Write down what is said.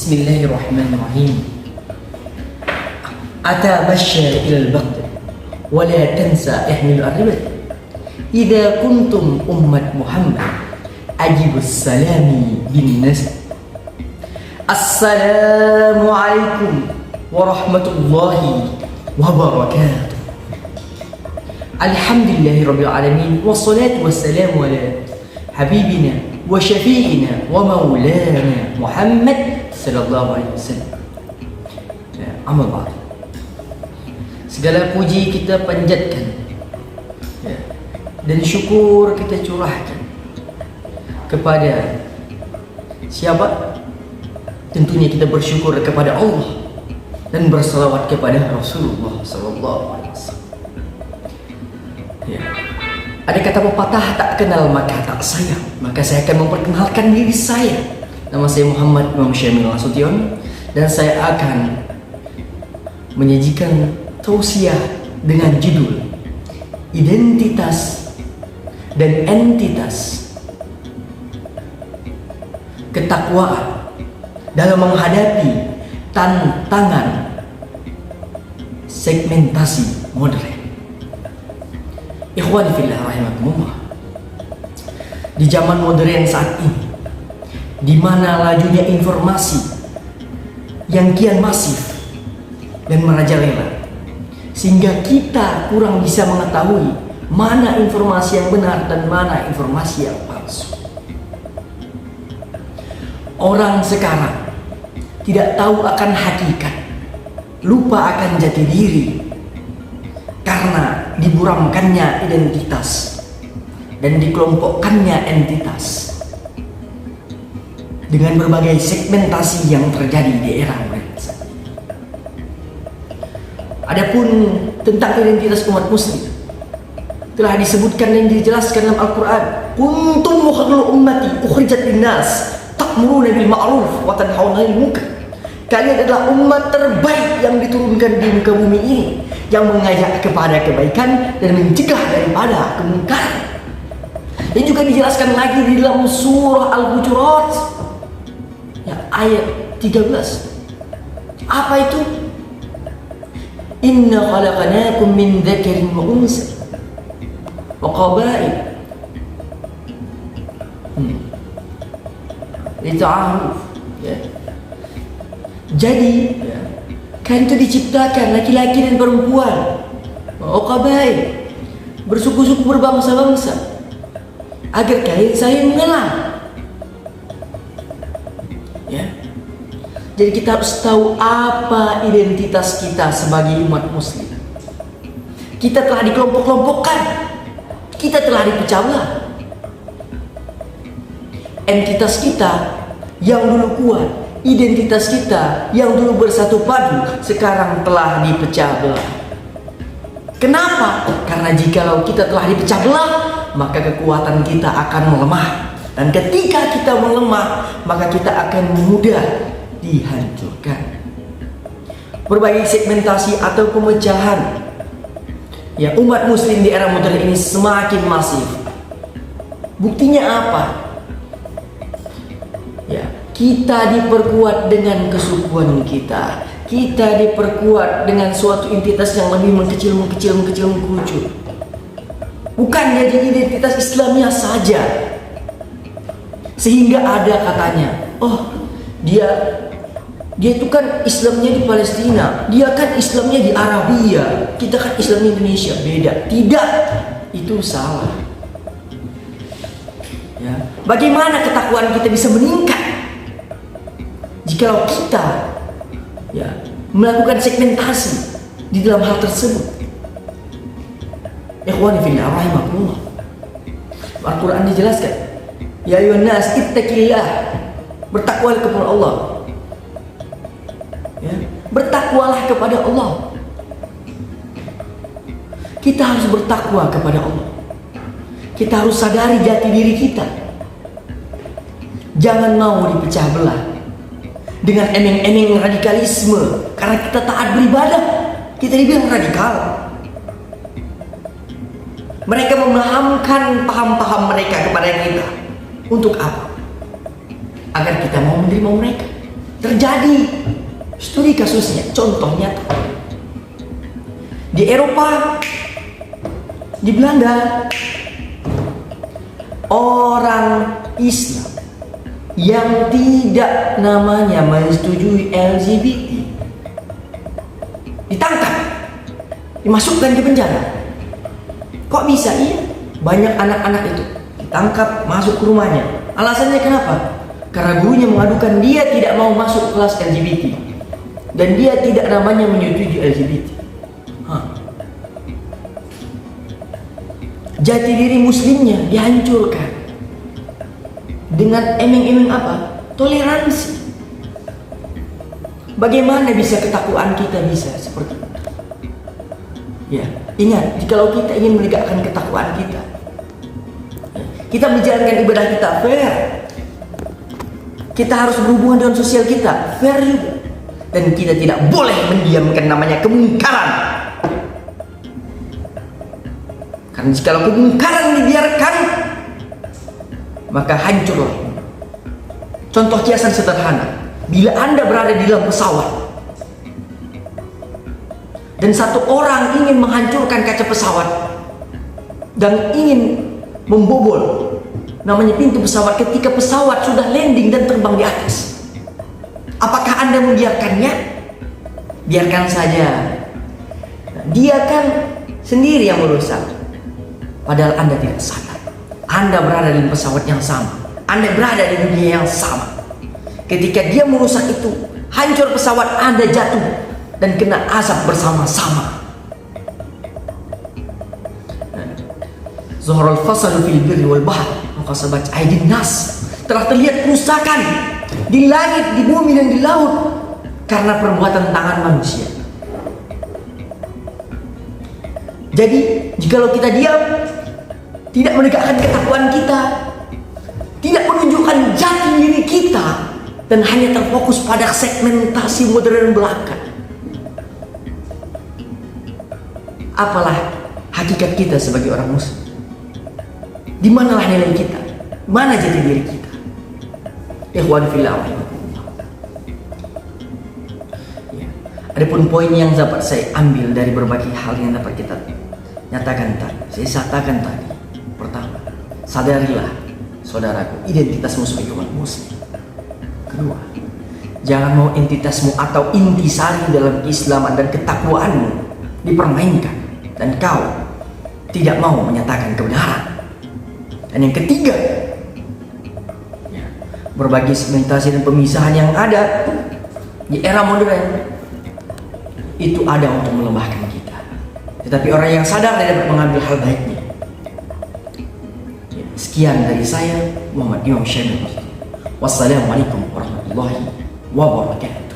Bismillahirrahmanirrahim. Ata masya ilal baqd wa la tansa ihmil arribat. Idza kuntum ummat Muhammad ajibus salami bin nas. Assalamu alaikum warahmatullahi wabarakatuh. Alhamdulillahirabbil alamin wassalatu wassalamu ala habibina wa syafi'ina wa maulana Muhammad sallallahu alaihi wasallam. Amal ba'd. Segala puji kita panjatkan dan syukur kita curahkan kepada siapa? Tentunya kita bersyukur kepada Allah dan bersalawat kepada Rasulullah sallallahu alaihi wasallam. Ada kata pepatah, tak kenal maka tak sayang. Maka saya akan memperkenalkan diri saya. Nama saya Muhammad Imam Syamil Nasution dan saya akan menyajikan tausiah dengan judul Identitas dan Entitas Ketakwaan dalam menghadapi tantangan segmentasi modern. Ikhwani fillah rahimakumullah. Di zaman modern saat ini, di mana lajunya informasi yang kian masif dan merajalela, sehingga kita kurang bisa mengetahui mana informasi yang benar dan mana informasi yang palsu. Orang sekarang tidak tahu akan hakikat, lupa akan jati diri karena diburamkannya identitas dan dikelompokkannya entitas dengan berbagai segmentasi yang terjadi di era modern. Adapun tentang identitas umat muslim telah disebutkan dan dijelaskan dalam Al-Quran. Kuntum khairul ummati ukhrijat linnas ta'muruna bil ma'ruf wa tanhauna 'anil munkar. Kalian adalah umat terbaik yang diturunkan di muka bumi ini, yang mengajak kepada kebaikan dan mencegah daripada kemungkaran. Dan juga dijelaskan lagi di dalam surah Al-Hujurat ayat 13. Apa itu? Inna khalaqnakum min dzakarin wa unsa wa qabail lita'aruf. Jadi kalian itu diciptakan laki-laki dan perempuan, wa qabail, bersuku-suku, berbangsa-bangsa, agar kalian saling mengenal. Jadi kita harus tahu apa identitas kita sebagai umat muslim. Kita telah dikelompok-kelompokkan, kita telah dipecah belah. Entitas kita yang dulu kuat, identitas kita yang dulu bersatu padu, sekarang telah dipecah belah. Kenapa? Karena jikalau kita telah dipecah belah, maka kekuatan kita akan melemah. Dan ketika kita melemah, maka kita akan mudah dihancurkan. Berbagai segmentasi atau pemecahan umat muslim di era modern ini semakin masif. Buktinya apa? Kita diperkuat dengan kesukuan kita. Kita diperkuat dengan suatu entitas yang lebih mengkecil, mengkerucut. Bukan jadi identitas Islamnya saja. Sehingga ada katanya, dia itu kan Islamnya di Palestina, dia kan Islamnya di Arabia, kita kan Islamnya Indonesia. Beda. Tidak, itu salah. Bagaimana ketakwaan kita bisa meningkat jikalau kita melakukan segmentasi di dalam hal tersebut? Ikhwani fillah rahimakumullah. Al-Quran dijelaskan, ya ayyuhan nas ittaqillah, bertakwalah kepada Allah. Bertakwalah kepada Allah. Kita harus bertakwa kepada Allah. Kita harus sadari jati diri kita. Jangan mau dipecah belah dengan emeng-emeng radikalisme. Karena kita taat beribadah, kita dibilang radikal. Mereka memahamkan paham-paham mereka kepada kita. Untuk apa? Agar kita mau menerima mereka. Terjadi. Studi kasusnya, contohnya di Eropa, di Belanda, orang Islam yang tidak namanya menyetujui LGBT ditangkap, dimasukkan ke penjara. Kok bisa? Iya, banyak anak-anak itu ditangkap, masuk ke rumahnya. Alasannya kenapa? Karena gurunya mengadukan dia tidak mau masuk kelas LGBT dan dia tidak namanya menyetujui LGBT. Jati diri muslimnya dihancurkan dengan iming-iming apa? Toleransi. Bagaimana bisa ketakwaan kita bisa seperti itu? Ya, ingat, jikalau kita ingin menegakkan ketakwaan kita, kita menjalankan ibadah kita fair, kita harus berhubungan dengan sosial kita fair juga, dan kita tidak boleh mendiamkan namanya kemungkaran. Karena jikalau kemungkaran dibiarkan, maka hancurlah. Contoh kiasan sederhana, bila Anda berada di dalam pesawat dan satu orang ingin menghancurkan kaca pesawat dan ingin membobol namanya pintu pesawat ketika pesawat sudah landing dan terbang di atas, apakah Anda membiarkannya? Biarkan saja. Dia kan sendiri yang merusak, padahal Anda tidak sadar. Anda berada di pesawat yang sama, Anda berada di dunia yang sama. Ketika dia merusak itu, hancur pesawat, Anda jatuh dan kena azab bersama-sama. Zuhrul fasadu fil birri wal bahr, mukasabat aidin nas. Telah terlihat kerusakan di langit, di bumi dan di laut karena perbuatan tangan manusia. Jadi, jikalau kita diam, tidak menegakkan ketakwaan kita, tidak menunjukkan jati diri kita, dan hanya terfokus pada segmentasi modern belaka, apalah hakikat kita sebagai orang muslim? Di manalah nilai kita? Mana jati diri kita? Ikhwan fillah. Ya. Adapun poin yang dapat saya ambil dari berbagai hal yang dapat kita nyatakan tadi, saya katakan tadi, pertama, sadarilah saudaraku identitasmu sebagai umat muslim. Kedua, jangan mau entitasmu atau intisari dalam keislaman dan ketakwaanmu dipermainkan dan kau tidak mau menyatakan kebenaran. Dan yang ketiga, ya, berbagai segmentasi dan pemisahan yang ada di era modern itu ada untuk melemahkan kita. Tetapi orang yang sadar dapat mengambil hal baiknya. Ya, sekian dari saya, Muhammad Imam Syamil. Wassalamualaikum warahmatullahi wabarakatuh.